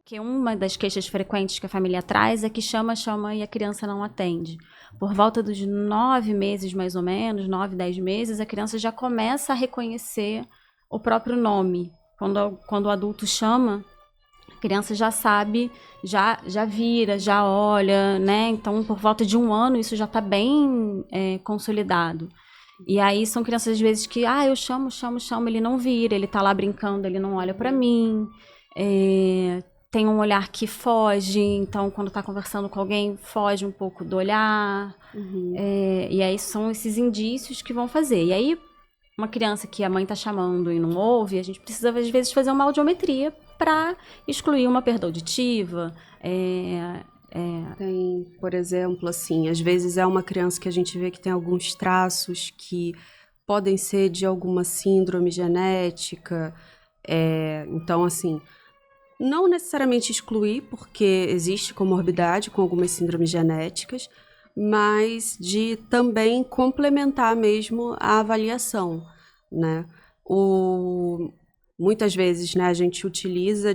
Que uma das queixas frequentes que a família traz é que chama e a criança não atende. Por volta dos 9 meses, mais ou menos, 9, 10 meses, a criança já começa a reconhecer o próprio nome. Quando o adulto chama, a criança já sabe, já vira, já olha, né? Então, por volta de 1 ano, isso já está bem consolidado. E aí são crianças, às vezes, que, eu chamo, ele não vira, ele tá lá brincando, ele não olha para mim. Tem um olhar que foge, então quando tá conversando com alguém, foge um pouco do olhar. E aí são esses indícios que vão fazer. E aí, uma criança que a mãe tá chamando e não ouve, a gente precisa, às vezes, fazer uma audiometria para excluir uma perda auditiva. Tem, por exemplo, assim, às vezes é uma criança que a gente vê que tem alguns traços que podem ser de alguma síndrome genética. Então, assim, não necessariamente excluir, porque existe comorbidade com algumas síndromes genéticas, mas de também complementar mesmo a avaliação, né? Muitas vezes, né, a gente utiliza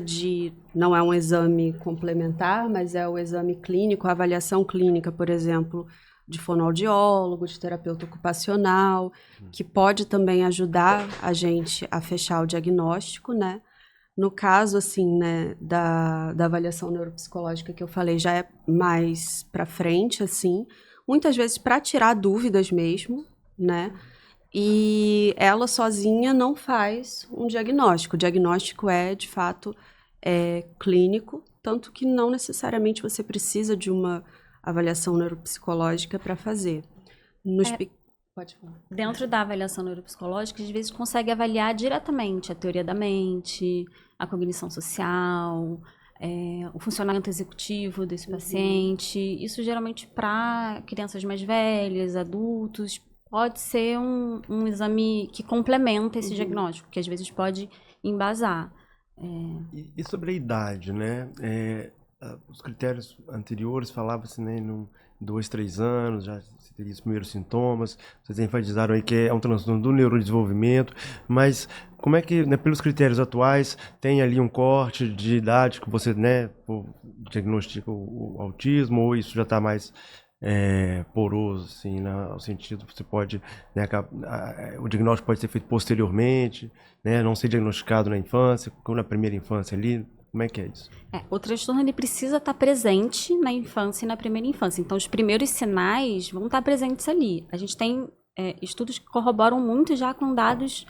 não é um exame complementar, mas é o exame clínico, a avaliação clínica, por exemplo, de fonoaudiólogo, de terapeuta ocupacional, que pode também ajudar a gente a fechar o diagnóstico, né? No caso, assim, né, da avaliação neuropsicológica que eu falei, já é mais para frente, assim, muitas vezes para tirar dúvidas mesmo, né? E ela sozinha não faz um diagnóstico. O diagnóstico de fato, clínico, tanto que não necessariamente você precisa de uma avaliação neuropsicológica para fazer. Pode falar. Dentro da avaliação neuropsicológica, às vezes consegue avaliar diretamente a teoria da mente, a cognição social, o funcionamento executivo desse paciente. Isso geralmente para crianças mais velhas, adultos, pode ser um exame que complementa esse diagnóstico, que às vezes pode embasar. E sobre a idade, né? Os critérios anteriores falavam-se, né, em 2, 3 anos, já se teria os primeiros sintomas. Vocês enfatizaram aí que é um transtorno do neurodesenvolvimento, mas como é que, né, pelos critérios atuais, tem ali um corte de idade que você, né, diagnostica o autismo, ou isso já está mais poroso, assim, no sentido você pode, né, o diagnóstico pode ser feito posteriormente, né, não ser diagnosticado na infância, na primeira infância ali. Como é que é isso? O transtorno ele precisa estar presente na infância e na primeira infância. Então, os primeiros sinais vão estar presentes ali. A gente tem estudos que corroboram muito já com dados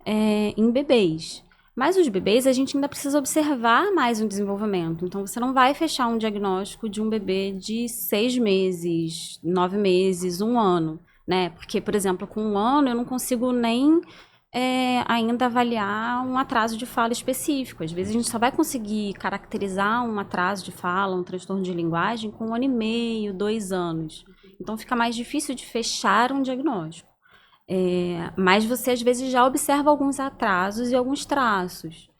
em bebês. Mas os bebês, a gente ainda precisa observar mais o desenvolvimento. Então, você não vai fechar um diagnóstico de um bebê de 6 meses, 9 meses, 1 ano, né? Porque, por exemplo, com 1 ano eu não consigo nem ainda avaliar um atraso de fala específico. Às vezes a gente só vai conseguir caracterizar um atraso de fala, um transtorno de linguagem com 1 ano e meio, 2 anos. Então fica mais difícil de fechar um diagnóstico. Mas você às vezes já observa alguns atrasos e alguns traços.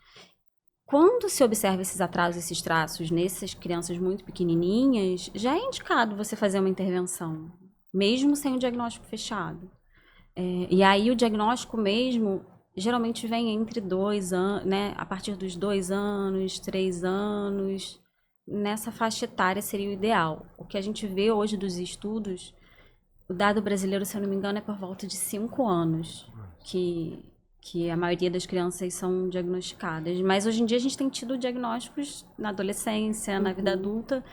Quando se observa esses atrasos, esses traços nessas crianças muito pequenininhas, já é indicado você fazer uma intervenção, mesmo sem o diagnóstico fechado. E aí o diagnóstico mesmo geralmente vem entre 2 anos, né? A partir dos 2 anos, 3 anos, nessa faixa etária seria o ideal. O que a gente vê hoje dos estudos, o dado brasileiro, se eu não me engano, é por volta de 5 anos que a maioria das crianças são diagnosticadas. Mas hoje em dia a gente tem tido diagnósticos na adolescência, na vida adulta,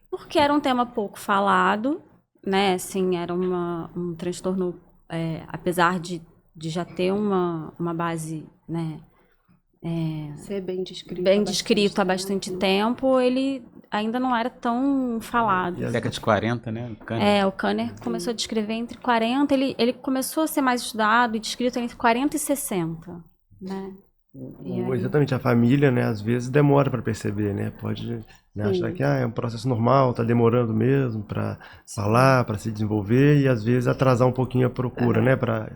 porque era um tema pouco falado, né? Assim, era um transtorno, apesar de já ter uma base, né, Ser bem descrito há bastante tempo, ele ainda não era tão falado. Década de 40, né? O Kanner começou a descrever entre 40, ele começou a ser mais estudado e descrito entre 40 e 60, né? Exatamente, a família, né, às vezes demora para perceber, né? Pode, né, achar que é um processo normal, tá demorando mesmo para falar, para se desenvolver, e às vezes atrasar um pouquinho a procura, né, para